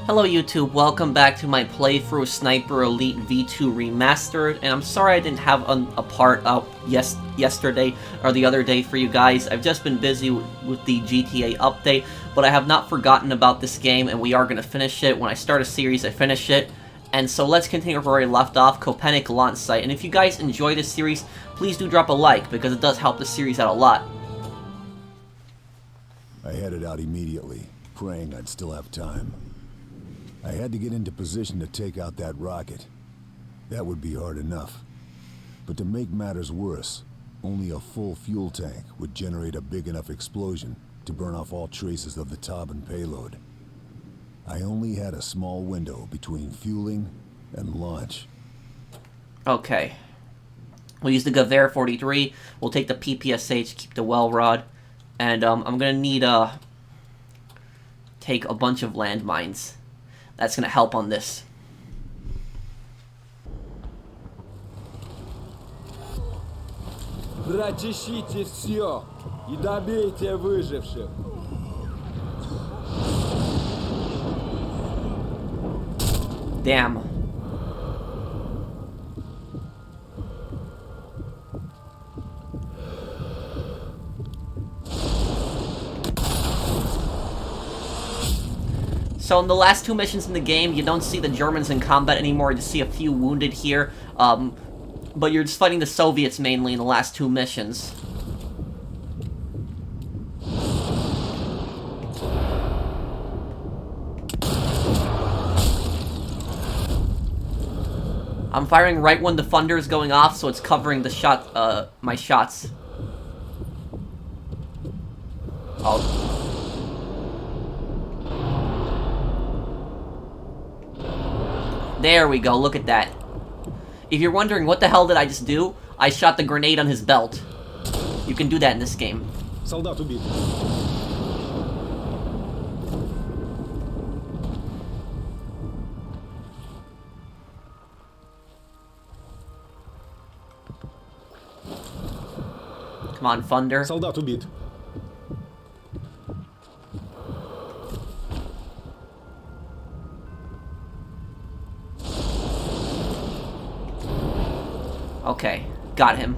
Hello YouTube, welcome back to my playthrough Sniper Elite V2 Remastered, and I'm sorry I didn't have a part out yesterday or the other day for you guys. I've just been busy with the GTA update, but I have not forgotten about this game, and we are going to finish it. When I start a series, I finish it. And so let's continue where we left off, Koepenick launch site. And if you guys enjoy this series, please do drop a like, because it does help the series out a lot. I headed out immediately, praying I'd still have time. I had to get into position to take out that rocket. That would be hard enough. But to make matters worse, only a full fuel tank would generate a big enough explosion to burn off all traces of the Tauben payload. I only had a small window between fueling and launch. Okay. We'll use the Gewehr 43. We'll take the PPSH, keep the well rod. And I'm gonna need take a bunch of landmines. That's gonna help on this. Прочищите все и добейте выживших. Damn. So in the last two missions in the game, you don't see the Germans in combat anymore. You see a few wounded here, but you're just fighting the Soviets mainly in the last two missions. I'm firing right when the thunder is going off, so it's covering the shot, my shots. Oh. There we go, look at that. If you're wondering what the hell did I just do, I shot the grenade on his belt. You can do that in this game. Солдат убит. Come on, Thunder. Солдат убит. Okay, got him.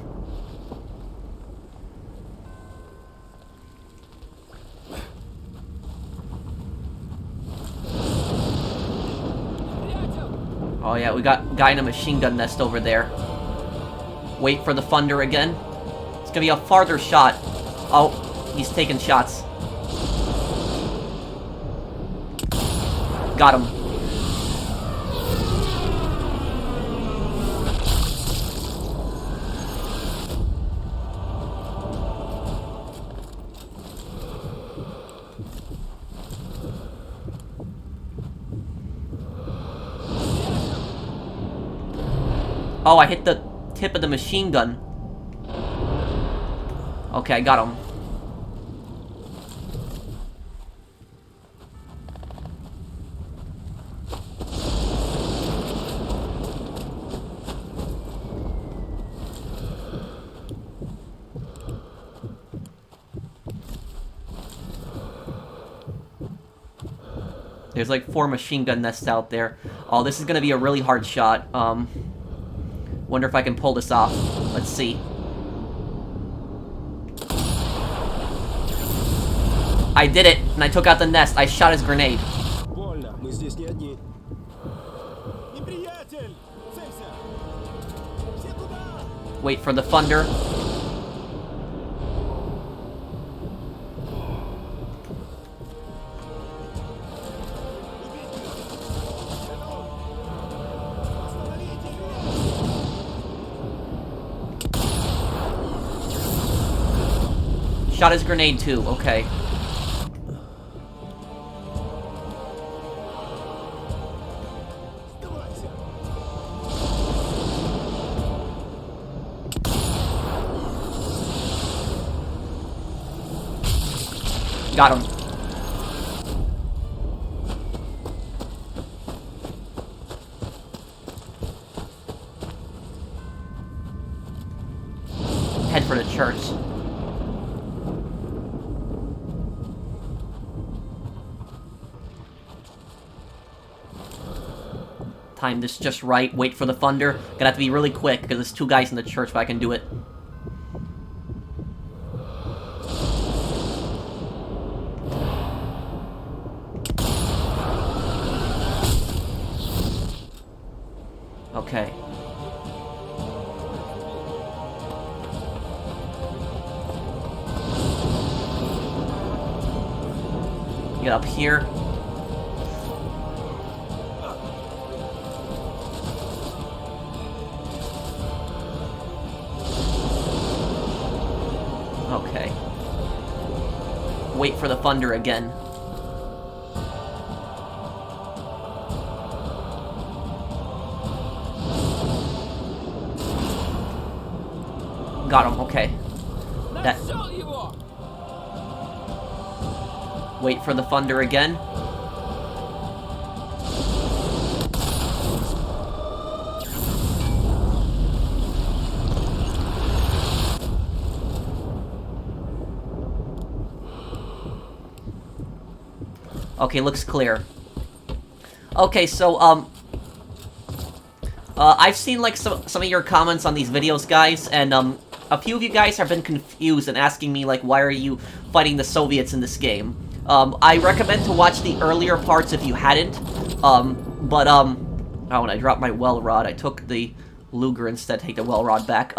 Oh yeah, we got a guy in a machine gun nest over there. Wait for the thunder again. It's gonna be a farther shot. Oh, he's taking shots. Got him. Oh, I hit the tip of the machine gun. Okay, I got him. There's like 4 machine gun nests out there. Oh, this is gonna be a really hard shot. Wonder if I can pull this off. Let's see. I did it, and I took out the nest. I shot his grenade. Wait for the thunder. Shot his grenade too, okay. Got him. Head for the church. Time this just right. Wait for the thunder. Gonna have to be really quick, because there's 2 guys in the church, but I can do it. Okay. Get up here. Okay. Wait for the thunder again. Got him, okay. That. Wait for the thunder again. Okay, looks clear. Okay, so, I've seen, like, some of your comments on these videos, guys, and, a few of you guys have been confused and asking me, like, why are you fighting the Soviets in this game? I recommend to watch the earlier parts if you hadn't, oh, and I dropped my well rod. I took the Luger instead, take the well rod back.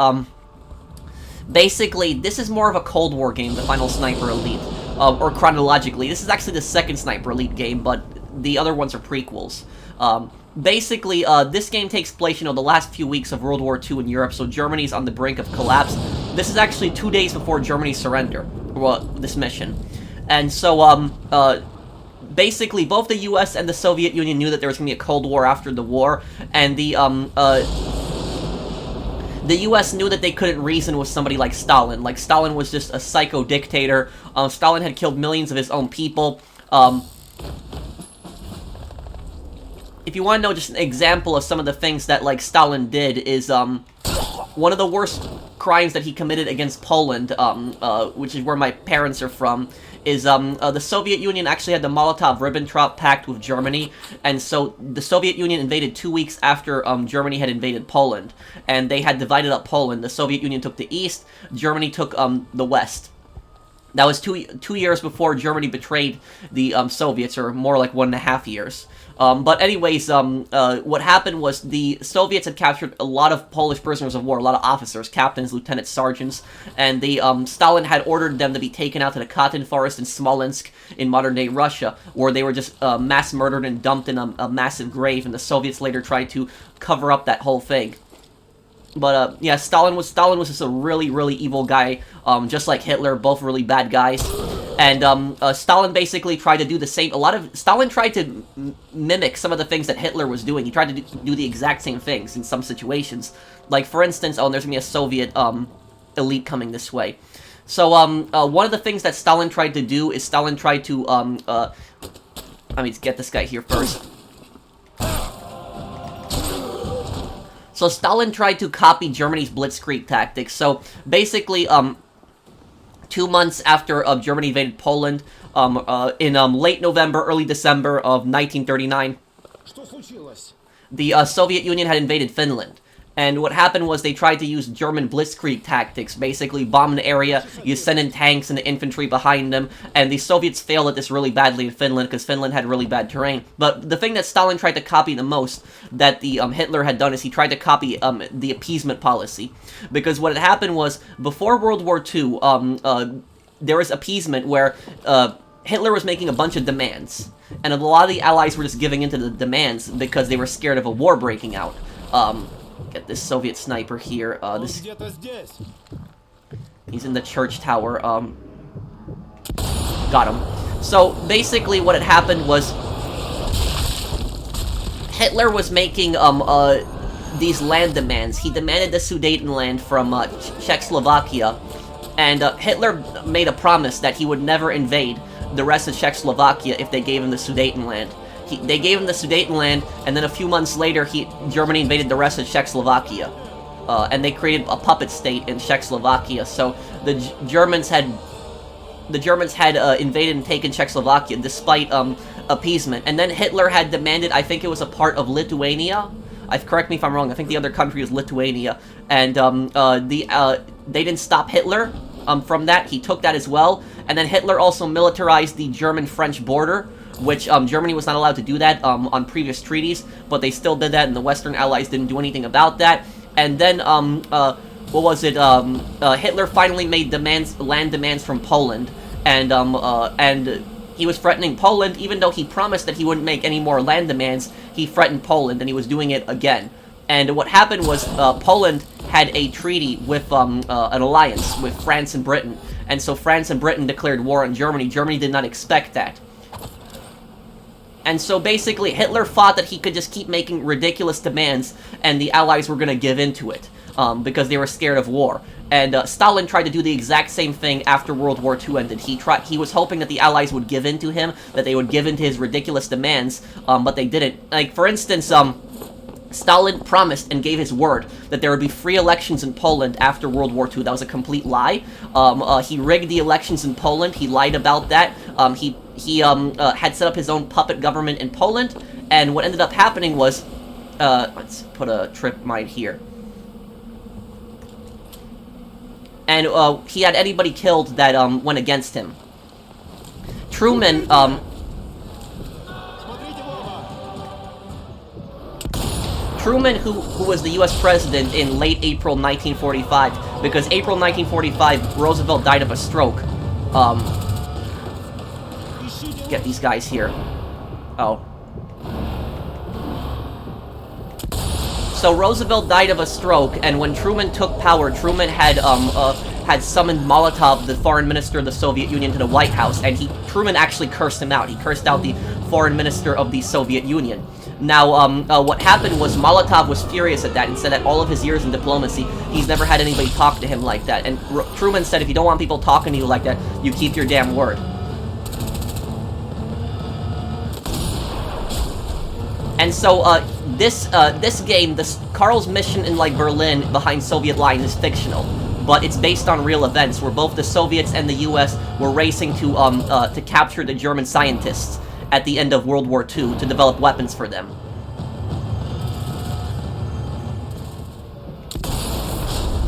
Basically, this is more of a Cold War game, the final Sniper Elite. Or chronologically. This is actually the second Sniper Elite game, but the other ones are prequels. Basically, this game takes place, you know, the last few weeks of World War II in Europe, so Germany's on the brink of collapse. This is actually 2 days before Germany's surrender, well, this mission. And so, basically, both the US and the Soviet Union knew that there was going to be a Cold War after the war, and the US knew that they couldn't reason with somebody like Stalin. Like, Stalin was just a psycho dictator. Stalin had killed millions of his own people. If you want to know just an example of some of the things that, like, Stalin did is, one of the worst crimes that he committed against Poland, which is where my parents are from, is, the Soviet Union actually had the Molotov-Ribbentrop Pact with Germany, and so the Soviet Union invaded 2 weeks after, Germany had invaded Poland, and they had divided up Poland. The Soviet Union took the east, Germany took, the west. That was two years before Germany betrayed the, Soviets, or more like 1.5 years. But anyways, what happened was the Soviets had captured a lot of Polish prisoners of war, a lot of officers, captains, lieutenants, sergeants, and the, Stalin had ordered them to be taken out to the cotton forest in Smolensk in modern-day Russia, where they were just, mass murdered and dumped in a massive grave, and the Soviets later tried to cover up that whole thing. But, yeah, Stalin was just a really, really evil guy, just like Hitler, both really bad guys. And, Stalin basically tried to do the same, Stalin tried to mimic some of the things that Hitler was doing. He tried to do the exact same things in some situations. Like, for instance, there's gonna be a Soviet, elite coming this way. So, one of the things that Stalin tried to do is Stalin tried to, let me get this guy here first. So Stalin tried to copy Germany's blitzkrieg tactics. So basically, 2 months after Germany invaded Poland, in late November, early December of 1939, the Soviet Union had invaded Finland. And what happened was they tried to use German blitzkrieg tactics, basically bomb an area, you send in tanks and the infantry behind them, and the Soviets failed at this really badly in Finland, because Finland had really bad terrain. But the thing that Stalin tried to copy the most, that the Hitler had done, is he tried to copy the appeasement policy. Because what had happened was, before World War II, there was appeasement where Hitler was making a bunch of demands, and a lot of the Allies were just giving into the demands because they were scared of a war breaking out. Get this Soviet sniper here. He's in the church tower. Got him. So basically, what had happened was Hitler was making these land demands. He demanded the Sudetenland from Czechoslovakia, and Hitler made a promise that he would never invade the rest of Czechoslovakia if they gave him the Sudetenland. They gave him the Sudetenland, and then a few months later, Germany invaded the rest of Czechoslovakia. And they created a puppet state in Czechoslovakia, so the Germans had the Germans had invaded and taken Czechoslovakia despite appeasement. And then Hitler had demanded, I think it was a part of Lithuania. Correct me if I'm wrong. I think the other country was Lithuania, and they didn't stop Hitler from that. He took that as well, and then Hitler also militarized the German-French border, which Germany was not allowed to do that on previous treaties, but they still did that, and the Western Allies didn't do anything about that. And then what was it? Hitler finally made land demands from Poland, and he was threatening Poland, even though he promised that he wouldn't make any more land demands. He threatened Poland, and he was doing it again. And what happened was Poland had a treaty with an alliance with France and Britain, and so France and Britain declared war on Germany. Germany did not expect that. And so basically Hitler thought that he could just keep making ridiculous demands, and the Allies were going to give in to it, because they were scared of war. And Stalin tried to do the exact same thing after World War II ended. He was hoping that the Allies would give in to him, that they would give in to his ridiculous demands, but they didn't. Like, for instance, Stalin promised and gave his word that there would be free elections in Poland after World War II. That was a complete lie. He rigged the elections in Poland. He lied about that. He had set up his own puppet government in Poland, and what ended up happening was, let's put a trip mine here. And he had anybody killed that went against him. Truman, who was the U.S. president in late April 1945, because April 1945, Roosevelt died of a stroke. Get these guys here. Oh. So Roosevelt died of a stroke, and when Truman took power, Truman had summoned Molotov, the foreign minister of the Soviet Union, to the White House, and Truman actually cursed him out. He cursed out the foreign minister of the Soviet Union. Now, what happened was Molotov was furious at that and said that all of his years in diplomacy, he's never had anybody talk to him like that. And Truman said, if you don't want people talking to you like that, you keep your damn word. And so, this game, Karl's mission in, like, Berlin behind Soviet lines is fictional, but it's based on real events where both the Soviets and the U.S. were racing to capture the German scientists at the end of World War II to develop weapons for them.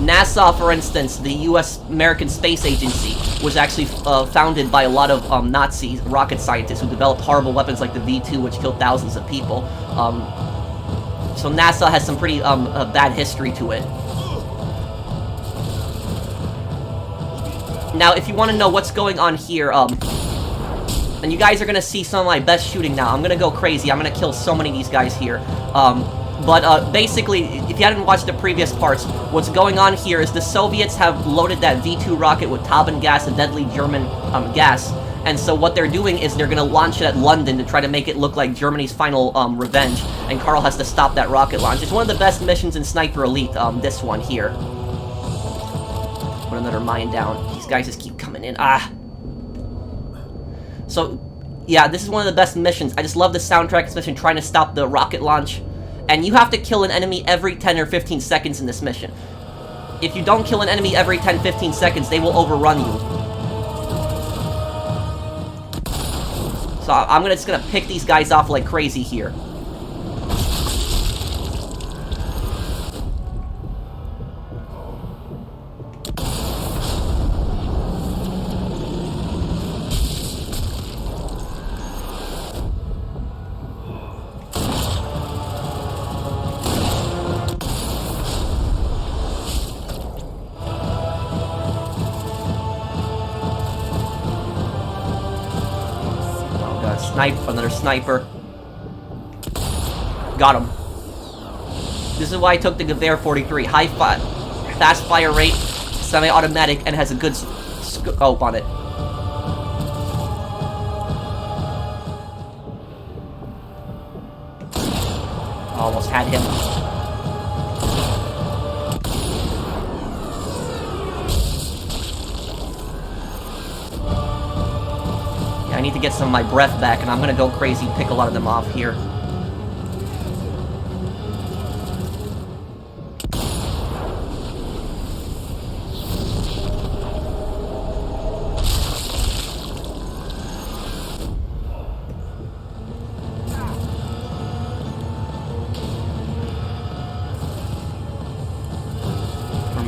NASA, for instance, the U.S. American Space Agency, was actually founded by a lot of Nazi rocket scientists who developed horrible weapons like the V2, which killed thousands of people. So NASA has some pretty bad history to it. Now, if you want to know what's going on here, and you guys are going to see some of my best shooting now. I'm going to go crazy. I'm going to kill so many of these guys here. But basically, if you hadn't watched the previous parts, what's going on here is the Soviets have loaded that V2 rocket with Tauben gas, a deadly German gas. And so what they're doing is they're going to launch it at London to try to make it look like Germany's final revenge. And Karl has to stop that rocket launch. It's one of the best missions in Sniper Elite, this one here. Put another mine down. These guys just keep coming in. Ah! So, yeah, this is one of the best missions. I just love the soundtrack, especially trying to stop the rocket launch. And you have to kill an enemy every 10 or 15 seconds in this mission. If you don't kill an enemy every 10-15 seconds, they will overrun you. So I'm just gonna pick these guys off like crazy here. Another sniper. Got him. This is why I took the Gewehr 43. Fast fire rate, semi-automatic, and has a good scope on it. Almost had him. I need to get some of my breath back, and I'm gonna go crazy and pick a lot of them off here.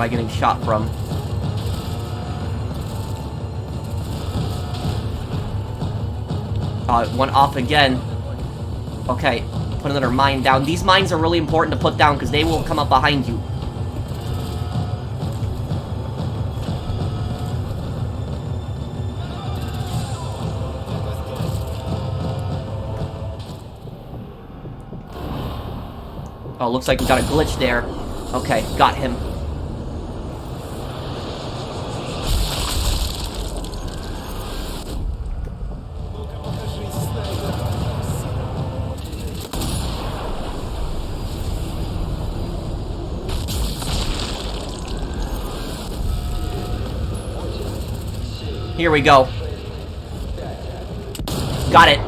am I getting shot from? It went off again. Okay, put another mine down. These mines are really important to put down because they will come up behind you. Oh, looks like we got a glitch there. Okay, got him. Here we go. Got it.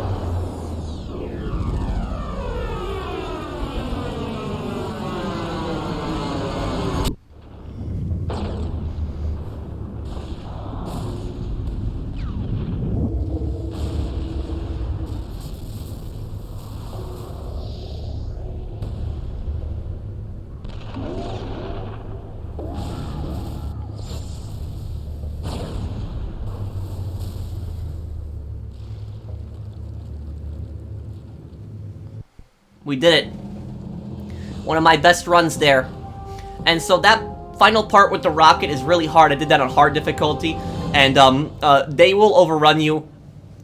We did it. One of my best runs there. And so that final part with the rocket is really hard. I did that on hard difficulty. And they will overrun you.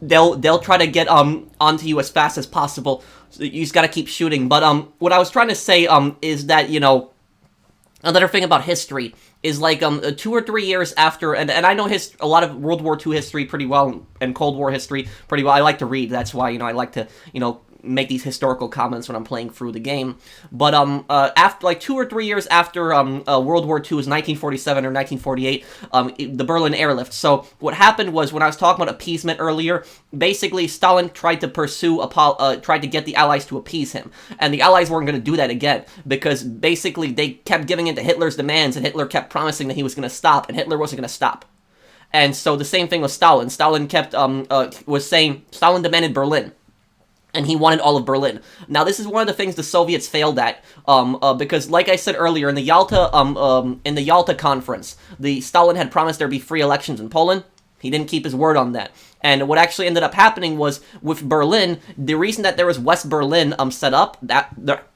They'll try to get onto you as fast as possible. So you just gotta keep shooting. But what I was trying to say is that, you know, another thing about history is like 2 or 3 years after, and I know a lot of World War II history pretty well, and Cold War history pretty well. I like to read. That's why, you know, I like to, you know, make these historical comments when I'm playing through the game. But after like 2 or 3 years after World War II, was 1947 or 1948, the Berlin airlift. So what happened was, when I was talking about appeasement earlier, basically Stalin tried to tried to get the Allies to appease him, and the Allies weren't going to do that again, because basically they kept giving in to Hitler's demands, and Hitler kept promising that he was going to stop, and Hitler wasn't going to stop. And so the same thing with Stalin. Stalin kept was saying Stalin demanded Berlin, and he wanted all of Berlin. Now, this is one of the things the Soviets failed at, because, like I said earlier, in the Yalta Conference, Stalin had promised there'd be free elections in Poland. He didn't keep his word on that. And what actually ended up happening was, with Berlin, the reason that there was West Berlin set up,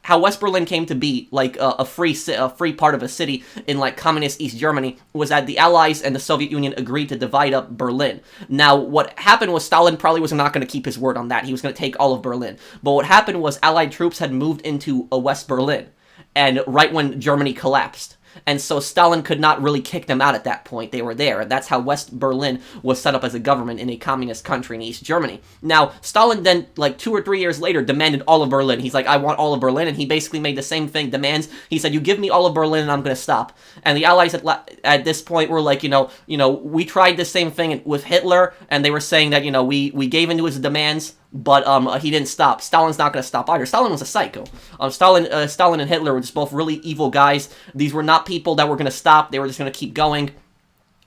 how West Berlin came to be, like, a free part of a city in, like, communist East Germany, was that the Allies and the Soviet Union agreed to divide up Berlin. Now, what happened was, Stalin probably was not going to keep his word on that. He was going to take all of Berlin. But what happened was, Allied troops had moved into West Berlin, and right when Germany collapsed. And so Stalin could not really kick them out at that point. They were there. That's how West Berlin was set up as a government in a communist country in East Germany. Now, Stalin then, like 2 or 3 years later, demanded all of Berlin. He's like, I want all of Berlin, and he basically made the same thing, demands. He said, you give me all of Berlin, and I'm going to stop. And the Allies at this point were like, you know, we tried the same thing with Hitler, and they were saying that, you know, we gave into his demands, but he didn't stop. Stalin's not going to stop either. Stalin was a psycho. Stalin and Hitler were just both really evil guys. These were not people that were going to stop. They were just going to keep going.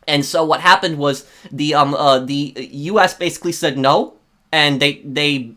And so what happened was the U.S. basically said no, and they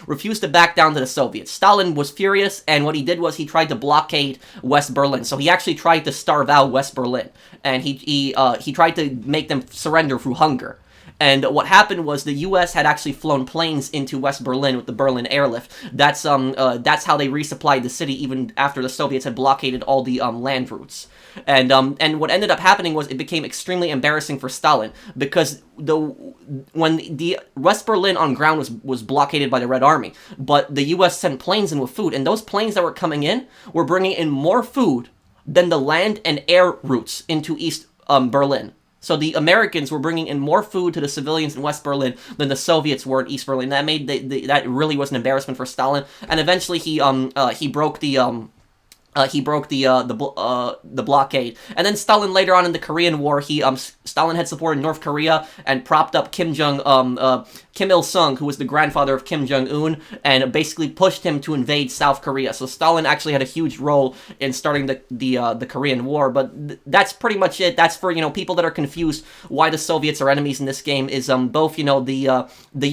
refused to back down to the Soviets. Stalin was furious, and what he did was he tried to blockade West Berlin. So he actually tried to starve out West Berlin, and he tried to make them surrender through hunger. And what happened was the U.S. had actually flown planes into West Berlin with the Berlin airlift. That's how they resupplied the city even after the Soviets had blockaded all the land routes. And what ended up happening was it became extremely embarrassing for Stalin, because when the West Berlin on ground was blockaded by the Red Army, but the U.S. sent planes in with food, and those planes that were coming in were bringing in more food than the land and air routes into East Berlin. So the Americans were bringing in more food to the civilians in West Berlin than the Soviets were in East Berlin. That made that really was an embarrassment for Stalin, and eventually he broke the blockade. And then Stalin later on in the Korean War, Stalin had supported North Korea and propped up Kim Jong Kim Il-sung, who was the grandfather of Kim Jong-un, and basically pushed him to invade South Korea. So Stalin actually had a huge role in starting the Korean War, but that's pretty much it. That's for, people that are confused why the Soviets are enemies in this game, is both, the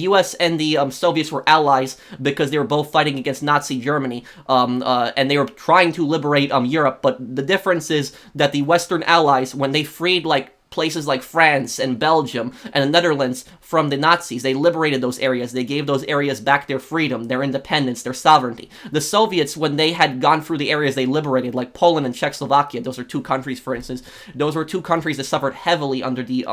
US and the Soviets were allies because they were both fighting against Nazi Germany, and they were trying to liberate Europe, but the difference is that the Western allies, when they freed, like, places like France and Belgium and the Netherlands from the Nazis, they liberated those areas. They gave those areas back their freedom, their independence, their sovereignty. The Soviets, when they had gone through the areas they liberated, like Poland and Czechoslovakia, those are two countries, for instance, those were two countries that suffered heavily under the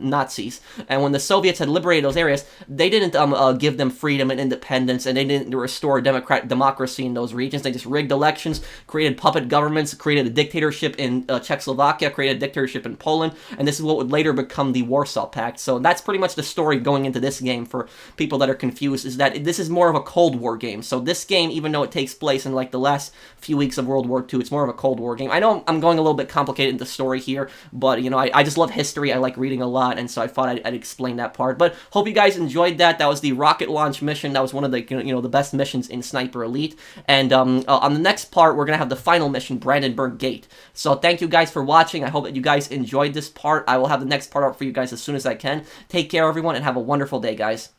Nazis. And when the Soviets had liberated those areas, they didn't give them freedom and independence, and they didn't restore democracy in those regions. They just rigged elections, created puppet governments, created a dictatorship in Czechoslovakia, created a dictatorship in Poland, and this is what would later become the Warsaw Pact. So that's pretty much the story going into this game for people that are confused, is that this is more of a Cold War game. So this game, even though it takes place in like the last few weeks of World War II, it's more of a Cold War game. I know I'm going a little bit complicated in the story here, but I just love history. I like reading a lot, and so I thought I'd explain that part. But hope you guys enjoyed that. That was the rocket launch mission. That was one of the the best missions in Sniper Elite. And on the next part, we're gonna have the final mission, Brandenburg Gate. So thank you guys for watching. I hope that you guys enjoyed this part. I will have the next part out for you guys as soon as I can. Take care, everyone, and have a wonderful day, guys.